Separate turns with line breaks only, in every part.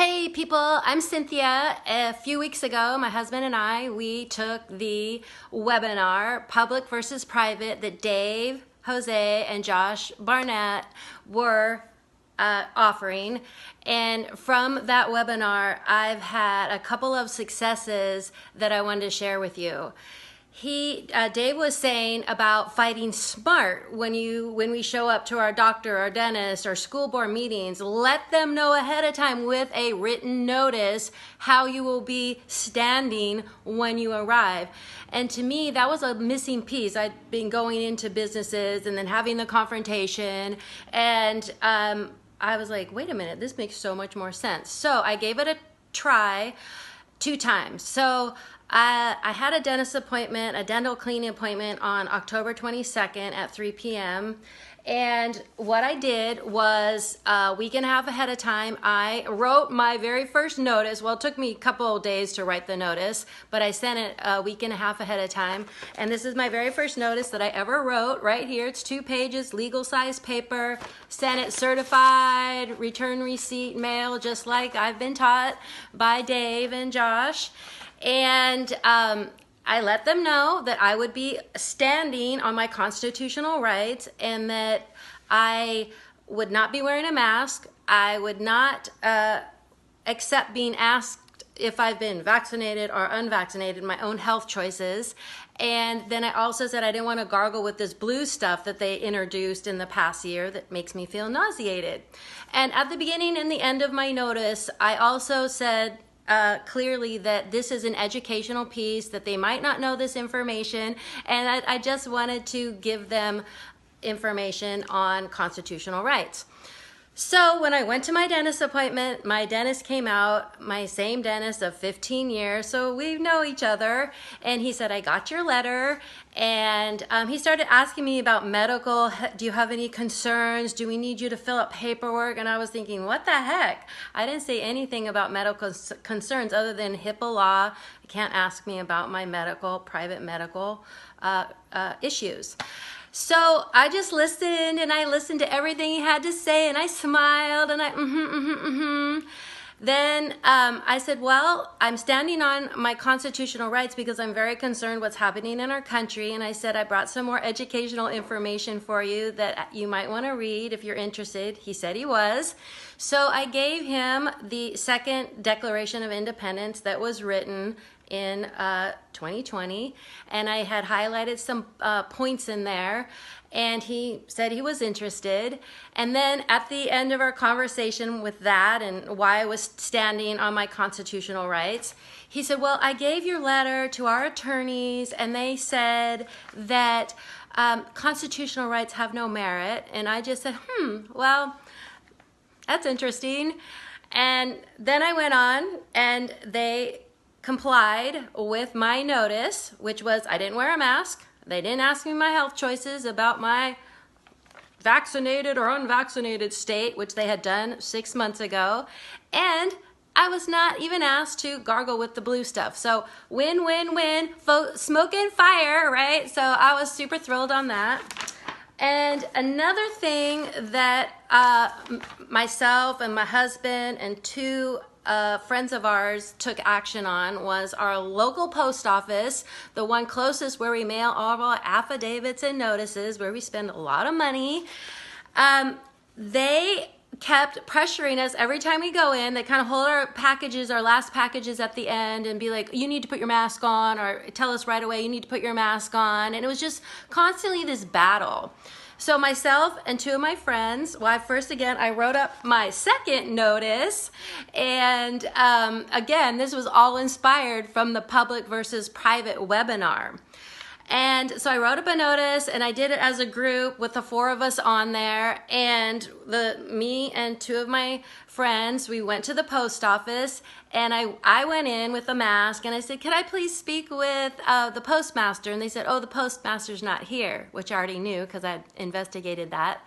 Hey people, I'm Cynthia. A few weeks ago, my husband and I, we took the webinar, Public versus Private, that Dave, Jose, and Josh Barnett were offering. And from that webinar, I've had a couple of successes that I wanted to share with you. Dave was saying about fighting smart when we show up to our doctor, our dentist, our school board meetings. Let them know ahead of time with a written notice how you will be standing when you arrive. And to me, that was a missing piece. I'd been going into businesses and then having the confrontation, and I was like, wait a minute, this makes so much more sense. So I gave it a try 2 times. So I had a dentist appointment, a dental cleaning appointment on October 22nd at 3 p.m. And what I did was a week and a half ahead of time, I wrote my very first notice. Well, it took me a couple of days to write the notice, but I sent it a week and a half ahead of time. And this is my very first notice that I ever wrote right here. It's 2 pages, legal size paper, sent it certified, return receipt, mail, just like I've been taught by Dave and Josh. And I let them know that I would be standing on my constitutional rights and that I would not be wearing a mask. I would not accept being asked if I've been vaccinated or unvaccinated, my own health choices. And then I also said I didn't want to gargle with this blue stuff that they introduced in the past year that makes me feel nauseated. And at the beginning and the end of my notice, I also said clearly that this is an educational piece, that they might not know this information, and I just wanted to give them information on constitutional rights. So when I went to my dentist appointment, my dentist came out, my same dentist of 15 years, so we know each other, and he said, I got your letter, and he started asking me about medical. Do you have any concerns? Do we need you to fill out paperwork? And I was thinking, what the heck? I didn't say anything about medical concerns other than HIPAA law. You can't ask me about my private medical issues. So I just listened, and I listened to everything he had to say, and I smiled, and Then I said, well, I'm standing on my constitutional rights because I'm very concerned what's happening in our country. And I said, I brought some more educational information for you that you might want to read if you're interested. He said he was. So I gave him the second Declaration of Independence that was written in 2020, and I had highlighted some points in there, and he said he was interested. And then at the end of our conversation with that and why I was standing on my constitutional rights, he said, well, I gave your letter to our attorneys, and they said that constitutional rights have no merit. And I just said, well, that's interesting. And then I went on, and they complied with my notice, which was I didn't wear a mask. They didn't ask me my health choices about my vaccinated or unvaccinated state, which they had done 6 months ago. And I was not even asked to gargle with the blue stuff. So win, win, win, smoke and fire, right? So I was super thrilled on that. And another thing that myself and my husband and 2 friends of ours took action on was our local post office, the one closest where we mail all of our affidavits and notices, where we spend a lot of money. They kept pressuring us every time we go in. They kind of hold our packages, our last packages at the end, and be like, you need to put your mask on, or tell us right away, you need to put your mask on. And it was just constantly this battle. So myself and 2 of my friends, I wrote up my second notice, and again, this was all inspired from the public versus private webinar. And so I wrote up a notice, and I did it as a group with the 4 of us on there, and me and 2 of my friends, we went to the post office, and I went in with a mask, and I said, can I please speak with the postmaster? And they said, oh, the postmaster's not here, which I already knew because I investigated that.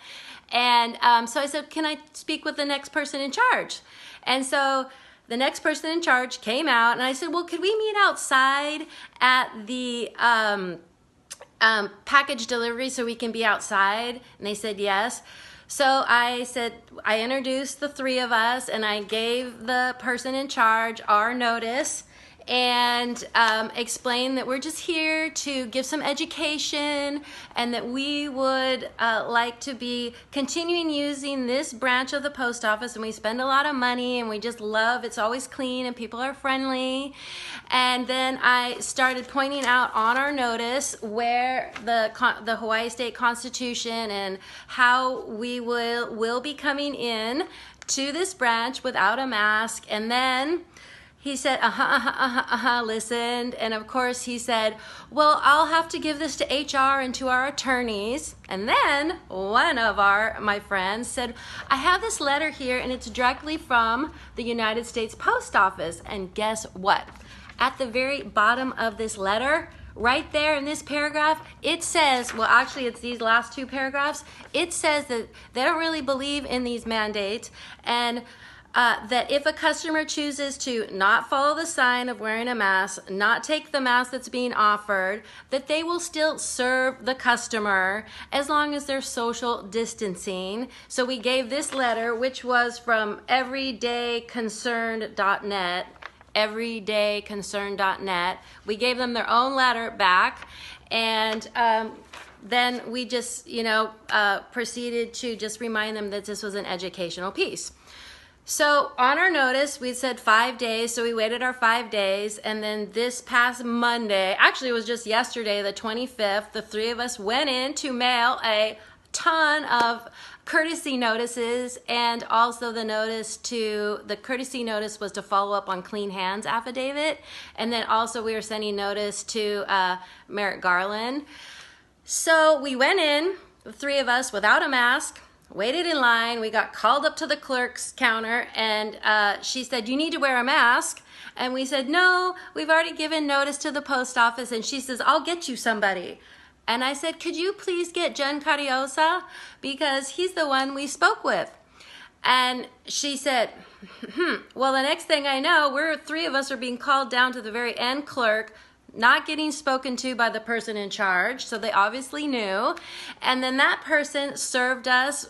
And so I said, can I speak with the next person in charge? And so the next person in charge came out, and I said, well, could we meet outside at the package delivery so we can be outside? And they said yes. So I said, I introduced the three of us and I gave the person in charge our notice and explained that we're just here to give some education and that we would like to be continuing using this branch of the post office, and we spend a lot of money and we just love, it's always clean and people are friendly. And then I started pointing out on our notice where the Hawaii State Constitution and how we will be coming in to this branch without a mask. And then he said, listened. And of course he said, well, I'll have to give this to HR and to our attorneys. And then one of my friends said, I have this letter here and it's directly from the United States Post Office. And guess what? At the very bottom of this letter, right there in this paragraph, it says, well, actually it's these last two paragraphs, it says that they don't really believe in these mandates, and that if a customer chooses to not follow the sign of wearing a mask, not take the mask that's being offered, that they will still serve the customer as long as they're social distancing. So we gave this letter, which was from everydayconcerned.net, everydayconcerned.net. We gave them their own letter back, and then we just, proceeded to just remind them that this was an educational piece. So on our notice, we said 5 days, so we waited our 5 days, and then this past Monday, actually it was just yesterday, the 25th, the three of us went in to mail a ton of courtesy notices, and also the courtesy notice was to follow up on Clean Hands affidavit, and then also we were sending notice to Merrick Garland. So we went in, the three of us, without a mask, waited in line. We got called up to the clerk's counter, and she said, you need to wear a mask. And we said, no, we've already given notice to the post office. And she says, I'll get you somebody. And I said, could you please get Jen Cariosa? Because he's the one we spoke with. And she said, well, the next thing I know, three of us are being called down to the very end clerk, not getting spoken to by the person in charge, so they obviously knew. And then that person served us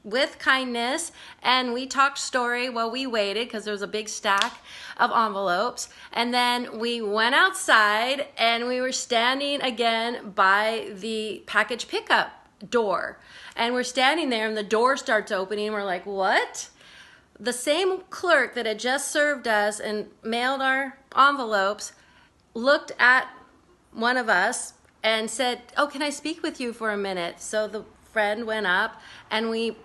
with kindness, and we talked story while we waited because there was a big stack of envelopes. And then we went outside and we were standing again by the package pickup door. And we're standing there and the door starts opening and we're like, what? The same clerk that had just served us and mailed our envelopes looked at one of us and said, oh, can I speak with you for a minute? So the friend went up and we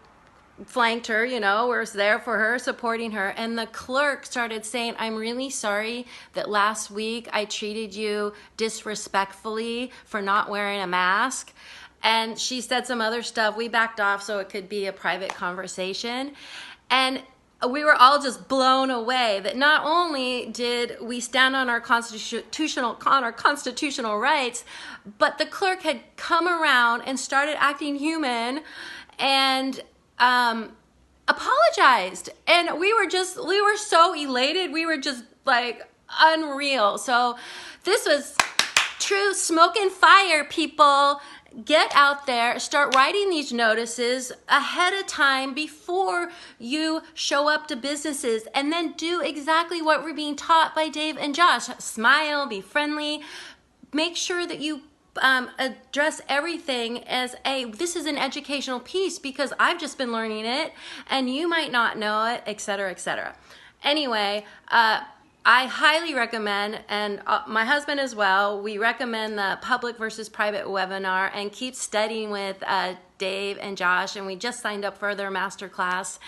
flanked her, we're there for her, supporting her. And the clerk started saying, I'm really sorry that last week I treated you disrespectfully for not wearing a mask. And she said some other stuff. We backed off so it could be a private conversation. And we were all just blown away that not only did we stand on our constitutional rights, but the clerk had come around and started acting human and apologized. And we were so elated. We were just like unreal. So this was true smoke and fire, people. Get out there, start writing these notices ahead of time before you show up to businesses, and then do exactly what we're being taught by Dave and Josh. Smile, be friendly, make sure that you address everything as this is an educational piece because I've just been learning it and you might not know it, etc., etc. Anyway, I highly recommend, and my husband as well, we recommend the public versus private webinar, and keep studying with Dave and Josh, and we just signed up for their masterclass,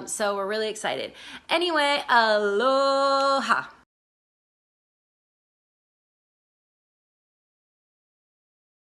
so we're really excited. Anyway, aloha.